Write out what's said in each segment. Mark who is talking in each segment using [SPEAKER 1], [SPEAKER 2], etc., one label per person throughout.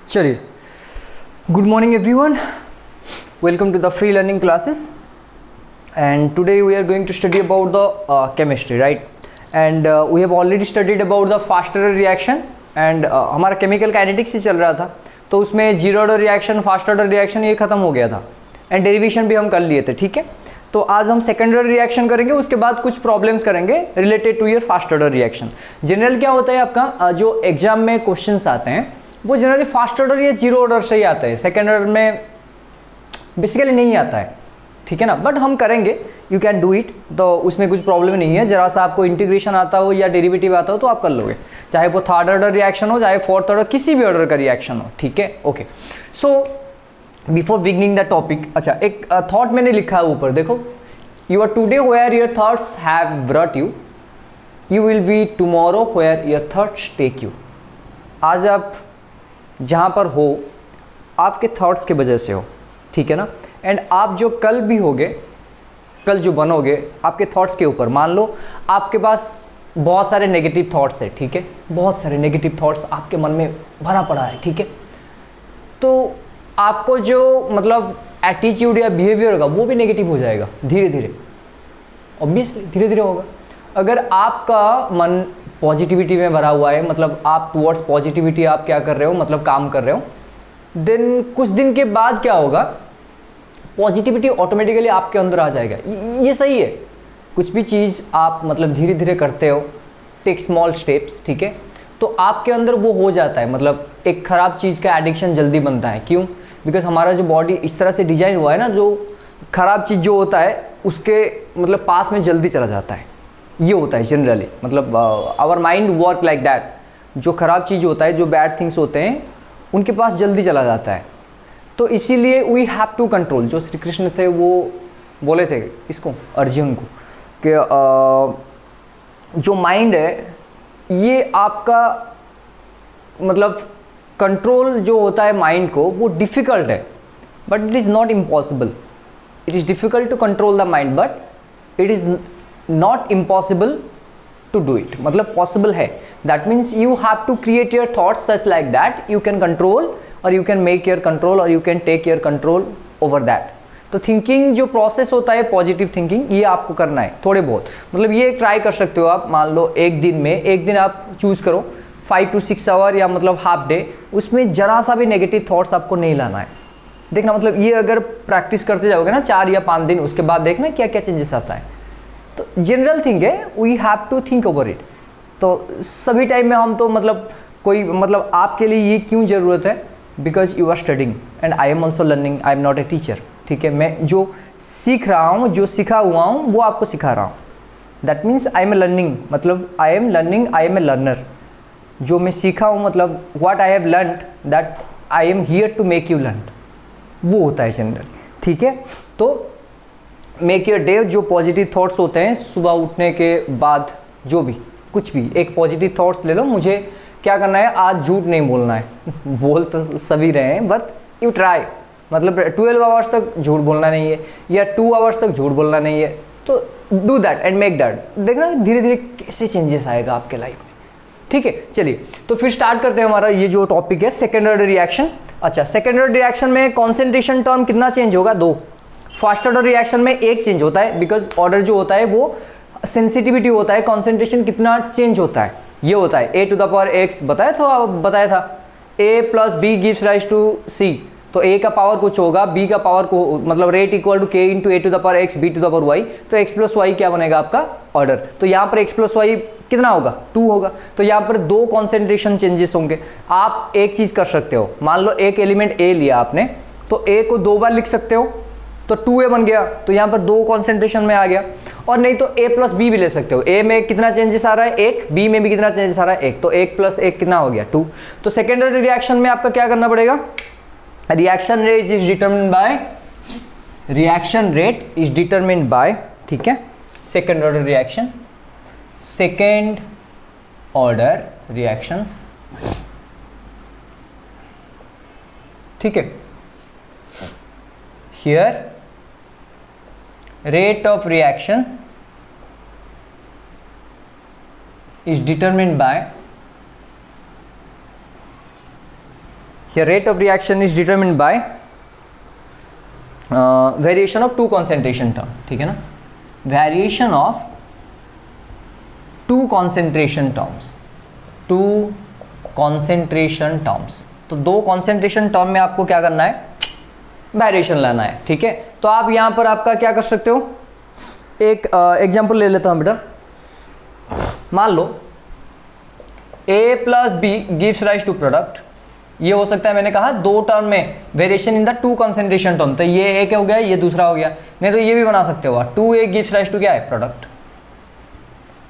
[SPEAKER 1] चलिए, good morning everyone. Welcome to the free learning classes. And today we are going to study about the chemistry, right? And we have already studied about the fast order reaction. And हमारा chemical kinetics ही चल रहा था, तो उसमें zero order reaction, fast order reaction ये खत्म हो गया था एंड डेरिवेशन भी हम कर लिए थे. ठीक है, तो आज हम सेकेंड ऑर्डर रिएक्शन करेंगे, उसके बाद कुछ प्रॉब्लम्स करेंगे related to your first order reaction. General क्या होता है आपका, जो एग्जाम में क्वेश्चंस आते हैं वो जनरली फास्ट ऑर्डर या जीरो ऑर्डर से ही आते हैं, सेकेंड ऑर्डर में बेसिकली नहीं आता है. ठीक है ना, बट हम करेंगे, यू कैन डू इट, तो उसमें कुछ प्रॉब्लम नहीं है. जरा सा आपको इंटीग्रेशन आता हो या डेरिवेटिव आता हो तो आप कर लोगे, चाहे वो थर्ड ऑर्डर रिएक्शन हो चाहे फोर्थ ऑर्डर, किसी भी ऑर्डर का रिएक्शन हो. ठीक है, okay. So before beginning the topic, अच्छा एक थॉट मैंने लिखा है ऊपर, देखो. You are today where your thoughts have brought you, you will be tomorrow where your thoughts take you. आज आप जहाँ पर हो आपके थॉट्स की वजह से हो. ठीक है ना, एंड आप जो कल भी होगे, कल जो बनोगे आपके थॉट्स के ऊपर. मान लो आपके पास बहुत सारे नेगेटिव थॉट्स है, ठीक है, बहुत सारे नेगेटिव थॉट्स आपके मन में भरा पड़ा है. ठीक है, तो आपको जो मतलब एटीट्यूड या बिहेवियर होगा वो भी नेगेटिव हो जाएगा धीरे धीरे, ऑब्वियसली धीरे धीरे होगा. अगर आपका मन पॉजिटिविटी में भरा हुआ है, मतलब आप टुवर्ड्स पॉजिटिविटी आप क्या कर रहे हो, मतलब काम कर रहे हो, देन कुछ दिन के बाद क्या होगा, पॉजिटिविटी ऑटोमेटिकली आपके अंदर आ जाएगा. ये सही है, कुछ भी चीज़ आप मतलब धीरे धीरे करते हो, टेक स्मॉल स्टेप्स. ठीक है, तो आपके अंदर वो हो जाता है. मतलब एक ख़राब चीज़ का एडिक्शन जल्दी बनता है. क्यों? बिकॉज हमारा जो बॉडी इस तरह से डिजाइन हुआ है ना, जो ख़राब चीज़ जो होता है उसके मतलब पास में जल्दी चला जाता है. ये होता है जनरली, मतलब our mind work like that. जो ख़राब चीज़ होता है, जो बैड थिंग्स होते हैं, उनके पास जल्दी चला जाता है. तो इसीलिए वी हैव टू कंट्रोल. जो श्री कृष्ण थे वो बोले थे इसको, अर्जुन को, कि जो माइंड है ये आपका मतलब कंट्रोल जो होता है माइंड को, वो डिफ़िकल्ट है but it is not impossible. It is difficult to control the mind but it is not impossible to do it. मतलब पॉसिबल है. That means you have to create your thoughts such like that you can control और you can make your control और you can take your control over that. तो thinking जो process होता है, positive thinking, ये आपको करना है थोड़े बहुत. मतलब ये ट्राई कर सकते हो आप. मान लो एक दिन में, एक दिन आप चूज़ करो 5 to 6 आवर या मतलब हाफ डे, उसमें जरा सा भी नेगेटिव थॉट्स आपको नहीं लाना है. देखना, मतलब ये अगर प्रैक्टिस करते जाओगे ना 4 या 5 दिन, उसके बाद देखना क्या क्या चेंजेस आता है. तो जनरल थिंग है, we have to think over it. तो सभी टाइम में हम तो मतलब कोई मतलब आपके लिए ये क्यों ज़रूरत है, because you are studying and I am also learning. I am not a teacher. ठीक है, मैं जो सीख रहा हूँ, जो सीखा हुआ हूँ वो आपको सिखा रहा हूँ. That means I am a learning, मतलब I am learning, I am a learner. जो मैं सीखा हूँ, मतलब what I have learned, that I am here to make you learn, वो होता है जनरल. ठीक है, तो मेक योर डे. जो पॉजिटिव थॉट्स होते हैं सुबह उठने के बाद, जो भी कुछ भी एक पॉजिटिव थॉट्स ले लो. मुझे क्या करना है, आज झूठ नहीं बोलना है. बोल तो सभी रहे हैं बट यू ट्राई. मतलब 12 आवर्स तक झूठ बोलना नहीं है या 2 आवर्स तक झूठ बोलना नहीं है. तो do that and make that. देखना धीरे धीरे कैसे चेंजेस आएगा आपके लाइफ में. ठीक है, चलिए तो फिर स्टार्ट करते हैं. हमारा ये जो टॉपिक है सेकेंड ऑर्डर रिएक्शन. अच्छा, सेकेंड ऑर्डर रिएक्शन में कॉन्सेंट्रेशन टर्म कितना चेंज होगा, 2. फास्ट ऑर्डर रिएक्शन में 1 चेंज होता है, बिकॉज ऑर्डर जो होता है वो सेंसिटिविटी होता है. कॉन्सेंट्रेशन कितना चेंज होता है, ये होता है a to the power x. बताया था a plus b gives rise to c. तो a का पावर कुछ होगा, b का पावर को मतलब rate equal to k into a to the power x b to the power y. तो x plus y क्या बनेगा आपका ऑर्डर. तो यहाँ पर x plus y कितना होगा, 2 होगा. तो यहाँ पर 2 कॉन्सेंट्रेशन चेंजेस होंगे. आप एक चीज़ कर सकते हो, मान लो एक एलिमेंट a लिया आपने, तो a को 2 बार लिख सकते हो, तो 2a बन गया. तो यहाँ पर 2 कॉन्सेंट्रेशन में आ गया. और नहीं तो a प्लस बी भी ले सकते हो. a में कितना चेंजेस आ रहा है, 1. b में भी कितना चेंजेस आ रहा है, 1. तो 1 प्लस 1 कितना हो गया, 2. तो सेकेंड ऑर्डर रिएक्शन में आपका क्या करना पड़ेगा, reaction rate is determined bye, reaction rate is determined bye. ठीक है, second order reaction, second order reactions. ठीक है, here rate of reaction is determined by here rate of reaction is determined by variation of two concentration term, ठीक है ना, variation of two concentration terms, two concentration terms। तो दो concentration term में आपको क्या करना है, वेरिएशन लाना है, ठीक है। तो आप यहाँ पर आपका क्या कर सकते हो, एक एग्जांपल ले लेता हूँ बेटा। मान लो a plus B gives rise to product, ये हो सकता है मैंने कहा दो टर्म में variation in the two concentration term, तो ये एक हो गया, ये दूसरा हो गया, नहीं तो ये भी बना सकते हो आप 2a गिव्स राइज टू क्या है, प्रोडक्ट,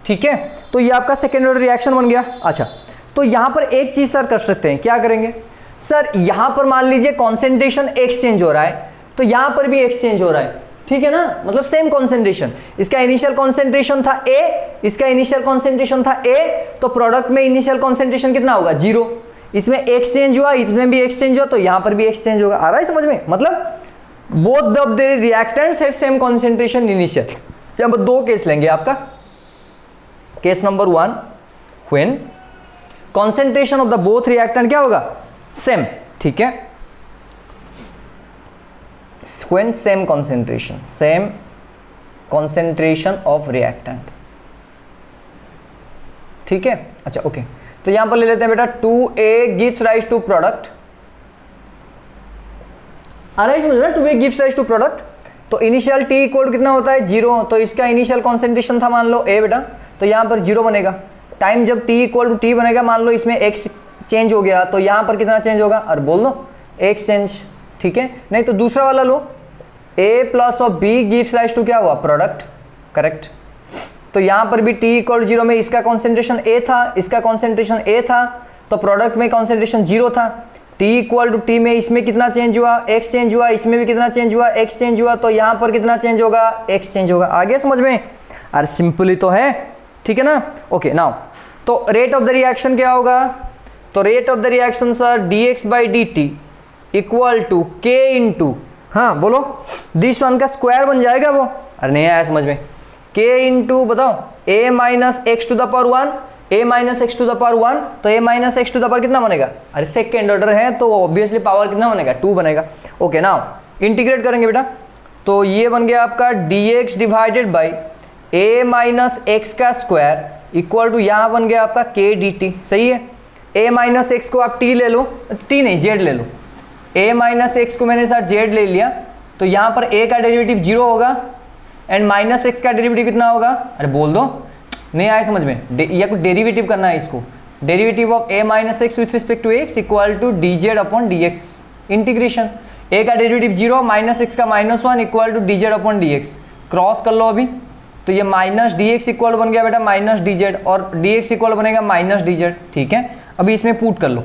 [SPEAKER 1] ठीक है। तो ये आपका सेकेंड ऑर्डर रिएक्शन बन गया। अच्छा, तो यहां पर एक चीज सर कर सकते हैं, क्या करेंगे सर, यहां पर मान लीजिए कॉन्सेंट्रेशन एक्सचेंज हो रहा है, तो यहां पर भी एक्सचेंज हो रहा है, ठीक है ना, मतलब सेम कॉन्सेंट्रेशन, इसका इनिशियल कॉन्सेंट्रेशन था A, इसका इनिशियल कॉन्सेंट्रेशन था A, तो प्रोडक्ट में इनिशियल कॉन्सेंट्रेशन कितना होगा, 0, इसमें एक्सचेंज हुआ, इसमें भी एक्सचेंज हुआ, तो यहां पर भी एक्सचेंज होगा। आ रहा है समझ में, मतलब both the reactants have same concentration initial. यहां पर दो केस लेंगे आपका। Case number 1, when concentration of the both reactant क्या होगा, सेम, ठीक है, when same concentration of reactant, ठीक है। अच्छा ओके, तो यहां पर ले लेते हैं बेटा 2a gives rise to product, आ रहा है समझ रहा है, 2a gives rise to product, तो इनिशियल t इक्वल कितना होता है, 0, तो इसका इनिशियल कॉन्सेंट्रेशन था मान लो a बेटा, तो यहां पर 0 बनेगा। टाइम जब t इक्वल टू t बनेगा, मान लो इसमें x चेंज हो गया, तो यहां पर कितना चेंज होगा, और बोल दो x चेंज, ठीक है। नहीं तो दूसरा वाला लो, a plus of b gives rise to क्या हुआ, प्रोडक्ट, करेक्ट। तो यहां पर भी t इक्वल 0 में इसका कॉन्सेंट्रेशन a था, इसका कॉन्सेंट्रेशन a था, तो प्रोडक्ट में कॉन्सेंट्रेशन 0 था। t इक्वल टू t में इसमें कितना चेंज हुआ, x चेंज हुआ, इसमें भी कितना चेंज हुआ, x चेंज हुआ, तो यहां पर कितना चेंज होगा, x चेंज होगा। आ गया समझ में, अरे सिंपल ही तो है, ठीक है ना। ओके नाउ, तो रेट ऑफ द रिएक्शन क्या होगा, तो rate of the reaction sir dx by dt equal to k into, हाँ बोलो, दिस वन का स्क्वायर बन जाएगा वो, अरे नहीं आया समझ में, k इंटू बताओ a minus x to the power 1, a minus x to the power 1, तो a minus x to the power कितना बनेगा, अरे सेकेंड ऑर्डर है तो ऑब्वियसली पावर कितना बनेगा, 2 बनेगा। ओके नाउ इंटीग्रेट करेंगे बेटा, तो ये बन गया आपका dx divided by a minus x का स्क्वायर इक्वल टू यहाँ बन गया आपका k dt, सही है। a माइनस एक्स को आप t ले लो, t नहीं z ले लो, a माइनस एक्स को मैंने सर z ले लिया, तो यहाँ पर a का डेरिवेटिव 0 होगा एंड माइनस एक्स का डेरिवेटिव कितना होगा, अरे बोल दो, नहीं आया समझ में, या कुछ डेरिवेटिव करना है इसको, derivative of a minus x with respect to x equal to dz upon dx, integration, a का डेरिवेटिव 0, माइनस एक्स का -1 equal to dz upon dx, cross कर लो अभी, तो ये माइनस dx इक्वल बन गया बेटा माइनस dz, और dx इक्वल बनेगा माइनस dz, ठीक है। अभी इसमें पुट कर लो,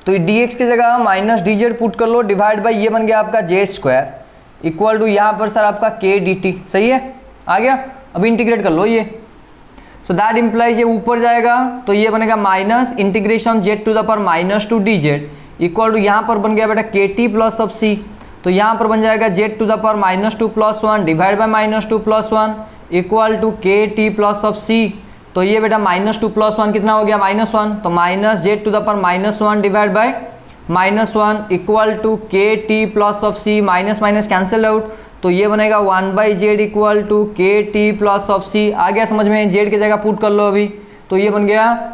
[SPEAKER 1] तो ये dx की जगह माइनस dz पुट कर लो, डिवाइड बाई ये बन गया आपका z स्क्वायर इक्वल टू यहाँ पर सर आपका k dt, सही है, आ गया। अभी इंटीग्रेट कर लो ये, सो दैट इम्प्लाइज ये ऊपर जाएगा, तो ये बनेगा minus integration z to the power minus 2 dz equal to यहाँ पर बन गया बेटा kt प्लस ऑफ c, तो यहाँ पर बन जाएगा z to the power minus 2 plus 1 divide by minus 2 plus 1 equal to kt plus of c, तो ये बेटा माइनस 2 प्लस 1 कितना हो गया -1, तो minus z to the power -1 divide by -1 equal to kt plus of c, minus minus cancel out, तो ये बनेगा 1/z equal to kt plus of c। आ गया समझ में, z की जगह पुट कर लो अभी, तो ये बन गया,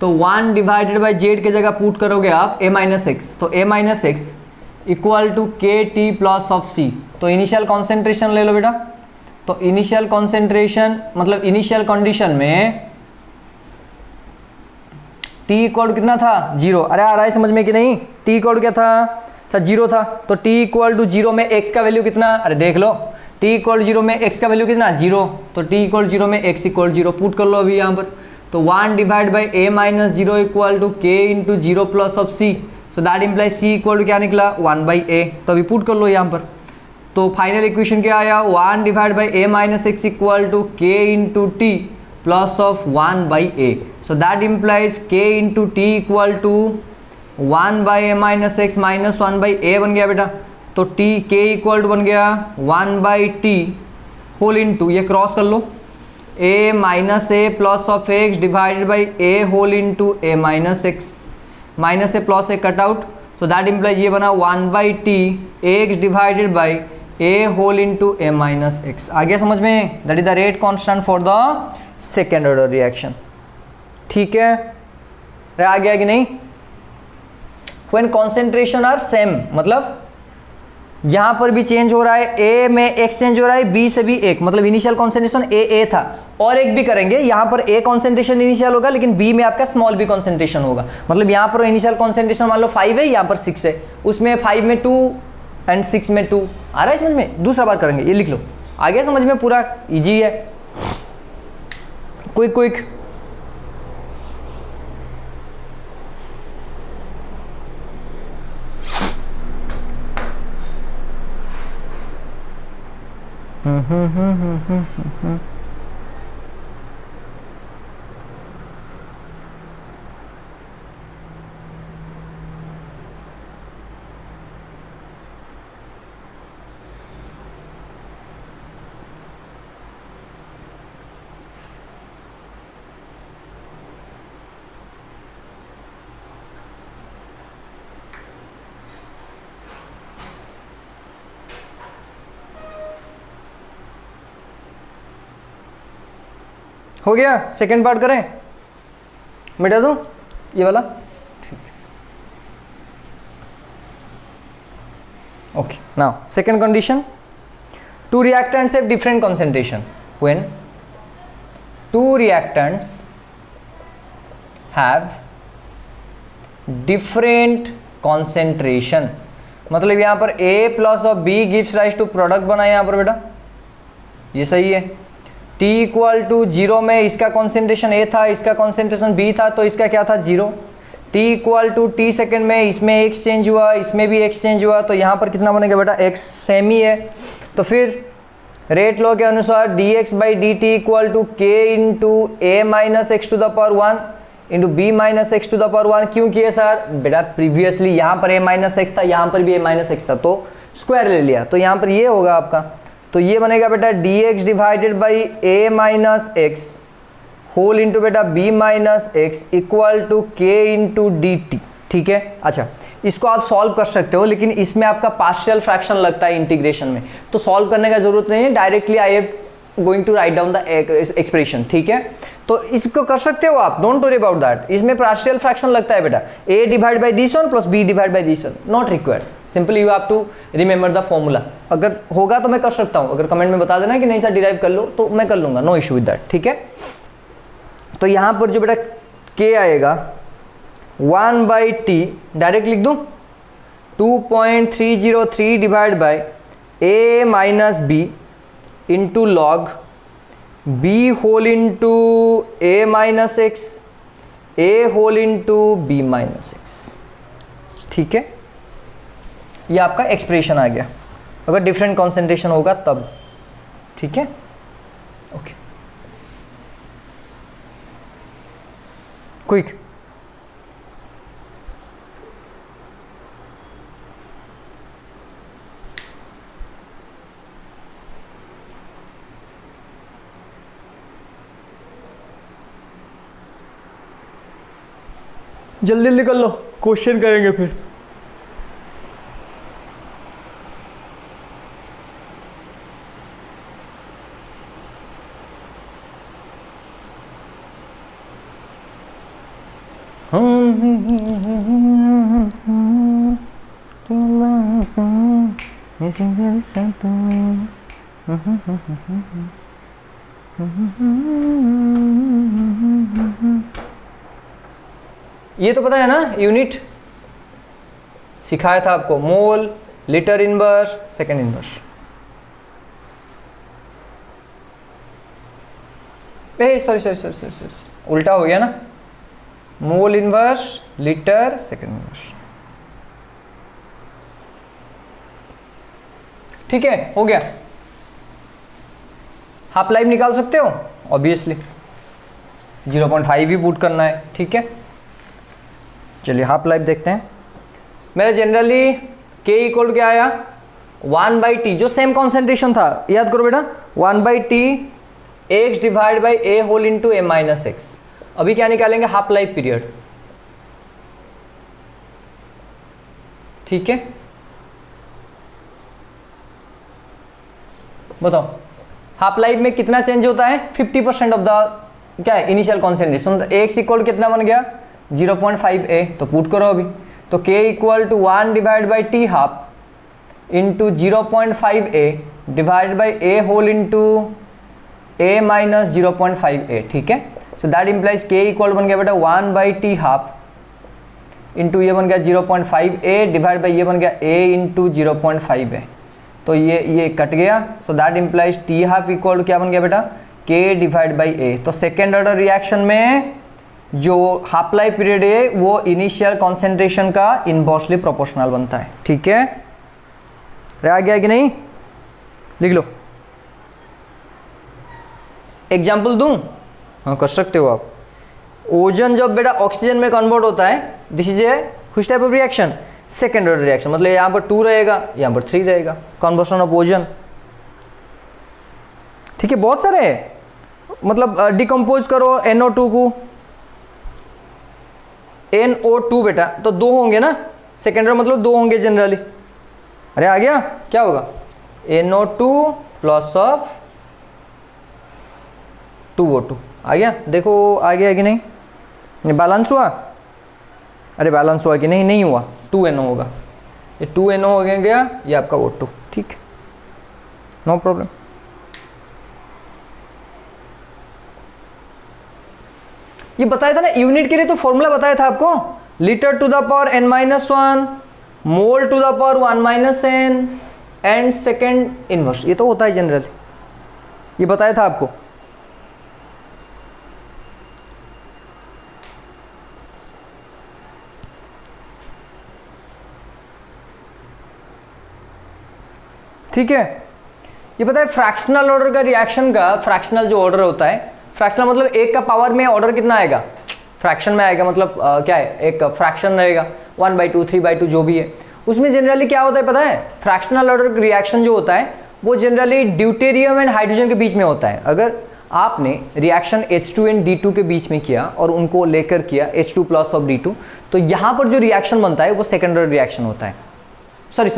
[SPEAKER 1] तो 1 डिवाइडेड बाई z की जगह पुट करोगे आप a माइनस एक्स, तो a minus x equal to kt plus of c, तो इनिशियल कॉन्सेंट्रेशन ले लो बेटा, तो इनिशियल कॉन्सेंट्रेशन मतलब इनिशियल कंडीशन में t इक्वल कितना था 0, अरे आ रहा है समझ में कि नहीं, t इक्वल क्या था सर 0 था, तो t इक्वल टू 0 में x का वैल्यू कितना, अरे देख लो, t इक्वल 0 में x का वैल्यू कितना 0, तो t इक्वल 0 में x इक्वल 0 पुट कर लो अभी यहाँ पर, तो 1 divide by a minus 0 equal to k into 0 plus of c, so that implies c equal to क्या निकला 1/a, तो अभी पुट कर लो यहाँ पर, तो फाइनल इक्वेशन क्या आया 1 divide by a minus x equal to k into T plus of 1/a, so that implies k into T equal to 1/a minus x minus 1/a बन गया बेटा, तो t k इक्वल टू बन गया 1/t whole into, ये cross कर लो, a minus a plus of x divided by a whole into a minus x, minus से plus a cut out, so that implies ये बना 1/t x divided by a whole into a minus x. आ गया समझ में? That is the rate constant for the second order reaction. ठीक है, आ गया कि नहीं? व्हेन कॉन्सेंट्रेशन आर सेम, मतलब यहां पर भी चेंज हो रहा है, a में x चेंज हो रहा है, b से भी एक, मतलब इनिशियल कॉन्सेंट्रेशन a था, और एक भी करेंगे, यहां पर a कॉन्सेंट्रेशन इनिशियल होगा लेकिन b में आपका स्मॉल b कॉन्सेंट्रेशन होगा। मतलब यहां पर इनिशियल कॉन्सेंट्रेशन मान लो 5 है, यहां पर 6 है, उसमें 5 में 2 एंड 6 में 2। आ रहा है समझ में? दूसरा बार करेंगे, ये लिख लो। आ गया समझ में? पूरा इजी है, क्विक क्विक। हो गया? सेकेंड पार्ट करें? मिटा दूं ये वाला? Okay, now second condition, two reactants have different concentration. When two reactants have different concentration, मतलब यहां पर A प्लस और B gives rise to product बना है यहां पर बेटा, ये सही है। T इक्वल टू 0 में इसका कॉन्सेंट्रेशन A था, इसका कॉन्सेंट्रेशन B था, तो इसका क्या था 0। T equal to T second में इसमें x चेंज हुआ, इसमें भी x चेंज हुआ, तो यहाँ पर कितना बनेगा बेटा? x सेम ही है। तो फिर रेट लॉ के अनुसार dx by D T equal to k into A minus x to the power 1 into B minus x to the power 1। क्यों किए सर? बेटा प्रीवियसली यहाँ पर a माइनस एक्स था, यहाँ पर भी a माइनस एक्स था, तो स्क्वायर ले लिया, तो यहाँ पर ये होगा आपका। तो ये बनेगा बेटा dx divided by a minus x whole into बेटा b minus x equal to k into D T. ठीक है, अच्छा इसको आप सॉल्व कर सकते हो, लेकिन इसमें आपका पार्शियल फ्रैक्शन लगता है इंटीग्रेशन में, तो सॉल्व करने का जरूरत नहीं है, directly I am going to write down the expression. ठीक है, तो इसको कर सकते हो आप, डोंट वरी अबाउट दैट। इसमें पार्शियल फ्रैक्शन लगता है बेटा, a divide by this one plus b divide by this one, not required, simply you have to remember the formula. अगर होगा तो मैं कर सकता हूँ, अगर कमेंट में बता देना कि नहीं सर डिराइव कर लो, तो मैं कर लूंगा, नो इशू विद दैट। ठीक है, तो यहाँ पर जो बेटा k आएगा 1/t, डायरेक्ट लिख दूँ 2.303 divide by a minus B into log b whole into a minus x a whole into b minus x. ठीक है, ये आपका एक्सप्रेशन आ गया, अगर डिफरेंट कॉन्सेंट्रेशन होगा तब। ठीक है, ओके, क्विक। जल्दी जल्दी कर लो, क्वेश्चन करेंगे फिर। ये तो पता है ना, यूनिट सिखाया था आपको, mole, litre inverse, second inverse. Sorry, उल्टा हो गया ना, mole inverse, litre, second inverse. ठीक है, हो गया। हाफ लाइफ निकाल सकते हो ऑब्वियसली, 0.5 ही पुट करना है। ठीक है, चलिए हाफ लाइफ देखते हैं। मेरा जनरली k इक्वल क्या आया 1/t, जो सेम कॉन्सेंट्रेशन था, याद करो बेटा 1/t x divide by a whole into a minus x. अभी क्या निकालेंगे? Half life period. ठीक है, बताओ हाफ लाइफ में कितना चेंज होता है? 50% ऑफ द क्या है इनिशियल कॉन्सेंट्रेशन। तो एक्स इक्वल कितना बन गया? 0.5 a। तो पुट करो अभी, तो k equal to 1 divide by T half into 0.5 a divide by a whole into a minus 0.5 a। ठीक है, so that implies k equal बन गया बेटा 1 बाई टी हाफ इंटू ये बन गया 0.5 a डिवाइड बाई ये बन गया a इंटू 0.5 a। तो ये कट गया, सो that implies T half equal क्या बन गया बेटा? k divide by a। तो सेकेंड ऑर्डर रिएक्शन में जो हाफ लाइफ पीरियड है वो इनिशियल कॉन्सेंट्रेशन का इनवर्सली प्रोपोर्शनल बनता है। ठीक है, आ गया कि नहीं? लिख लो, एग्जाम्पल दूं? हाँ कर सकते हो आप। ओजोन जब बेटा ऑक्सीजन में कन्वर्ट होता है, this is a which type of reaction? Second order reaction. मतलब यहाँ पर 2 रहेगा, यहाँ पर 3 रहेगा, कन्वर्शन ऑफ ओजोन। ठीक है, बहुत सारे हैं। मतलब डिकम्पोज करो NO2 को, NO2 बेटा तो 2 होंगे ना, सेकेंड ऑर्डर मतलब 2 होंगे जनरली। अरे आ गया, क्या होगा? NO2 प्लस ऑफ 2O2 आ गया। देखो आ गया कि नहीं? बैलेंस हुआ? अरे बैलेंस हुआ कि नहीं? नहीं हुआ, 2NO होगा। ये 2NO हो गया, ये आपका O2। ठीक है, नो प्रॉब्लम। ये बताया था ना यूनिट के लिए, तो फॉर्मूला बताया था आपको, litre to the power n-1 mole to the power 1 - n and second inverse. ये तो होता है जनरली, ये बताया था आपको। ठीक है, ये पता है फ्रैक्शनल ऑर्डर का रिएक्शन का, फ्रैक्शनल जो ऑर्डर होता है, फ्रैक्शनल मतलब एक का पावर में ऑर्डर कितना आएगा? फ्रैक्शन में आएगा। मतलब क्या है, एक फ्रैक्शन रहेगा 1/2 3/2 जो भी है, उसमें जनरली क्या होता है पता है? फ्रैक्शनल ऑर्डर रिएक्शन जो होता है वो जनरली ड्यूटेरियम एंड हाइड्रोजन के बीच में होता है। अगर आपने रिएक्शन H2 एंड D2 के बीच में किया और उनको लेकर किया H2 प्लस ऑफ D2, तो यहाँ पर जो रिएक्शन बनता है वो सेकेंड ऑर्डर रिएक्शन होता है। सॉरी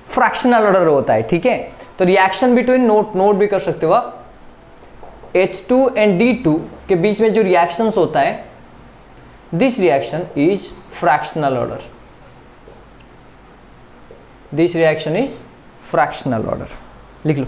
[SPEAKER 1] फ्रैक्शनल ऑर्डर होता है। ठीक है, तो रिएक्शन बिटवीन नोट भी कर सकते हो आप। H2 एंड D2 के बीच में जो रिएक्शंस होता है, this reaction is fractional order. This reaction is fractional order, लिख लो।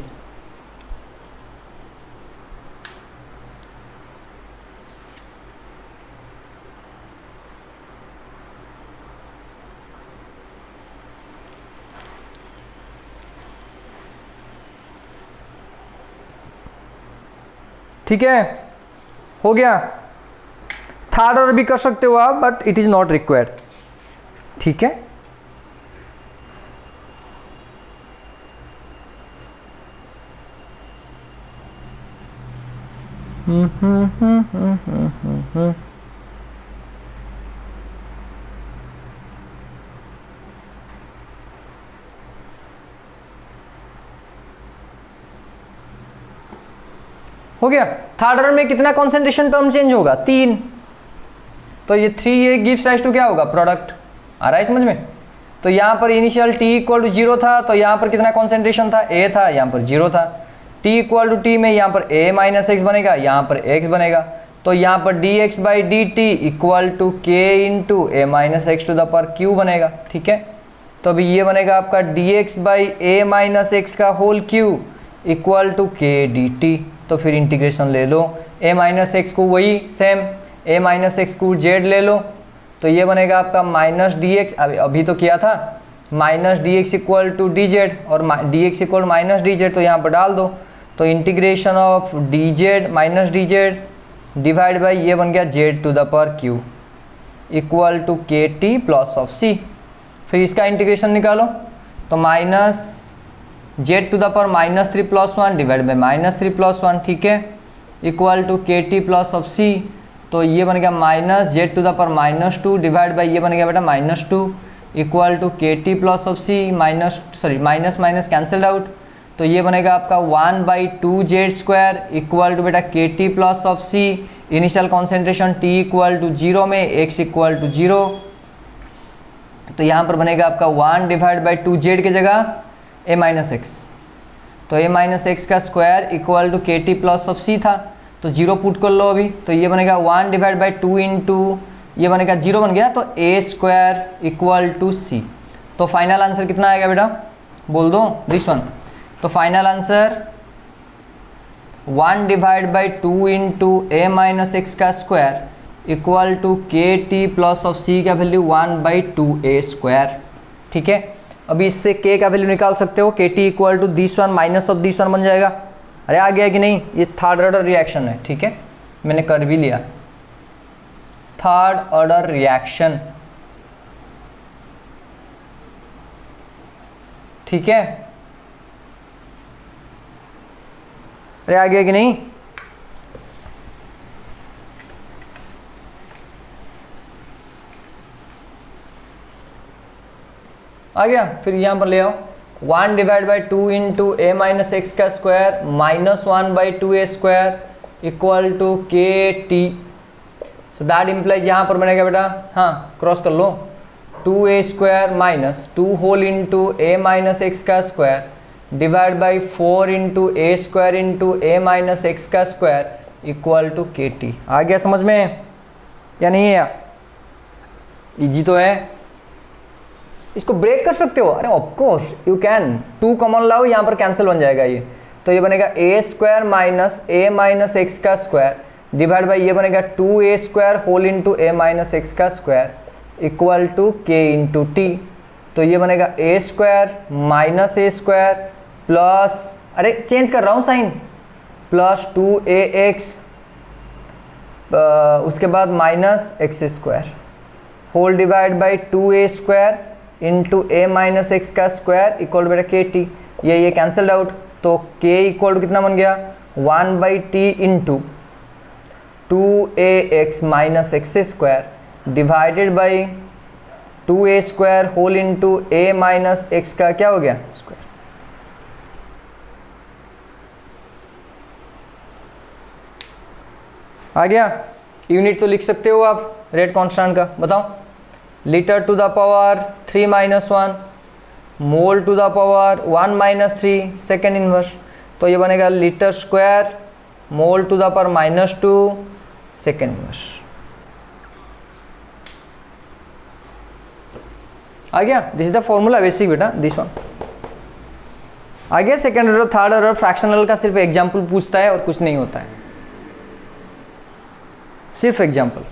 [SPEAKER 1] ठीक है, हो गया। थर्ड ऑर्डर भी कर सकते हो आप, but it is not required. ठीक है, हो गया। थर्ड ऑर्डर में कितना कॉन्सेंट्रेशन टर्म चेंज होगा? 3। तो ये 3 ये गिव्स राइज टू क्या होगा? प्रोडक्ट। आ रहा है समझ में? तो यहाँ पर इनिशियल t इक्वल टू 0 था, तो यहाँ पर कितना कॉन्सेंट्रेशन था? a था, यहाँ पर 0 था। t इक्वल टू t में यहाँ पर a माइनस x बनेगा, यहाँ पर x बनेगा। तो यहाँ पर dx by dt equal to k into a minus x to the power q बनेगा। ठीक है, तो अभी ये बनेगा आपका dx by a minus x का whole q equal to k dt। तो फिर इंटीग्रेशन ले लो, a माइनस एक्स को वही सेम a माइनस एक्स को z ले लो, तो ये बनेगा आपका माइनस डी एक्स। अभी तो किया था minus d x equal to d z, और d x equal minus d z, तो यहाँ पर डाल दो। तो integration of d z minus d z divide by ये बन गया z to the power q equal to के टी प्लस ऑफ सी। फिर इसका इंटीग्रेशन निकालो, तो minus Z to the power minus 3 plus 1 divide by minus 3 plus 1, ठीक है, इक्वल टू के टी प्लस ऑफ सी। तो ये बन गया minus Z to the power minus 2 divide by ये बन गया बेटा माइनस 2 इक्वल टू के T plus of C minus minus cancelled out. तो ये बनेगा आपका 1/2 जेड स्क्वायर इक्वल टू बेटा के T plus of C. Initial concentration T equal to 0 में x इक्वल टू 0, तो यहाँ पर बनेगा आपका 1 डिवाइड बाई 2 जेड की जगह a माइनस एक्स, तो a माइनस एक्स का स्क्वायर इक्वल टू के टी प्लस ऑफ सी था, तो जीरो पुट कर लो अभी, तो ये बनेगा 1 डिवाइड बाई 2 इंटू ये बनेगा 0 बन गया, तो a स्क्वायर इक्वल टू सी। तो फाइनल आंसर कितना आएगा बेटा, बोल दो दिस वन। तो final answer 1 divide by 2 into A minus x का स्क्वायर इक्वल टू के टी प्लस ऑफ सी का वैल्यू 1/2a स्क्वायर। ठीक है, अभी इससे k का वैल्यू निकाल सकते हो, k t equal to this one minus of this one बन जाएगा। अरे आ गया कि नहीं, ये थर्ड ऑर्डर रिएक्शन है। ठीक है, मैंने कर भी लिया, थर्ड ऑर्डर रिएक्शन। ठीक है, अरे आ गया कि नहीं, आ गया। फिर यहां पर ले आओ 1 divide by 2 into A minus x का square minus 1/2a square equal to के टी। सो दैट इम्प्लाइज यहाँ पर बनेगा बेटा, हाँ क्रॉस कर लो, 2a square minus 2 whole into ए माइनस एक्स का square divide by 4 into a square into A minus x का स्क्वायर इक्वल टू के टी। आ गया समझ में या नहीं है? इजी तो है, इसको ब्रेक कर सकते हो। अरे ऑफकोर्स यू कैन, 2 कॉमन लाओ, यहाँ पर कैंसिल बन जाएगा ये, तो ये बनेगा a square minus a minus x का स्क्वायर डिवाइड बाई ये बनेगा 2a स्क्वायर होल इंटू ए माइनस एक्स का square equal to k into t. तो ये बनेगा a square minus a square plus, अरे चेंज कर रहा हूँ साइन, प्लस 2ax उसके बाद minus x square whole divide by 2a square into A minus x का स्क्वायर इक्वल टू बेटा के टी। ये कैंसल्ड आउट, तो k इक्वल टू कितना बन गया 1/t into 2ax minus x square divided by 2a square whole into A minus x का क्या हो गया स्क्वायर। आ गया, यूनिट तो लिख सकते हो आप रेट कांस्टेंट का, बताओ। Litre to the power 3 minus 1 mole to the power 1 minus 3 second inverse, तो ये बनेगा litre square mole to the power -2 second inverse. आ गया, this is the formula basic बेटा, दिस वन आ गया। Second order third order fractional का सिर्फ एग्जाम्पल पूछता है और कुछ नहीं होता है, सिर्फ एग्जाम्पल।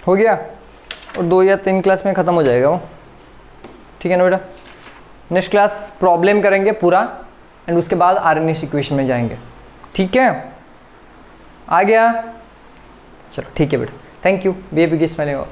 [SPEAKER 1] हो गया, और 2 या 3 क्लास में ख़त्म हो जाएगा वो। ठीक है ना बेटा, नेक्स्ट क्लास प्रॉब्लम करेंगे पूरा एंड उसके बाद आरएनएस इक्वेशन में जाएंगे। ठीक है, आ गया, चलो ठीक है बेटा, thank you. B A P की स्मेलिंग।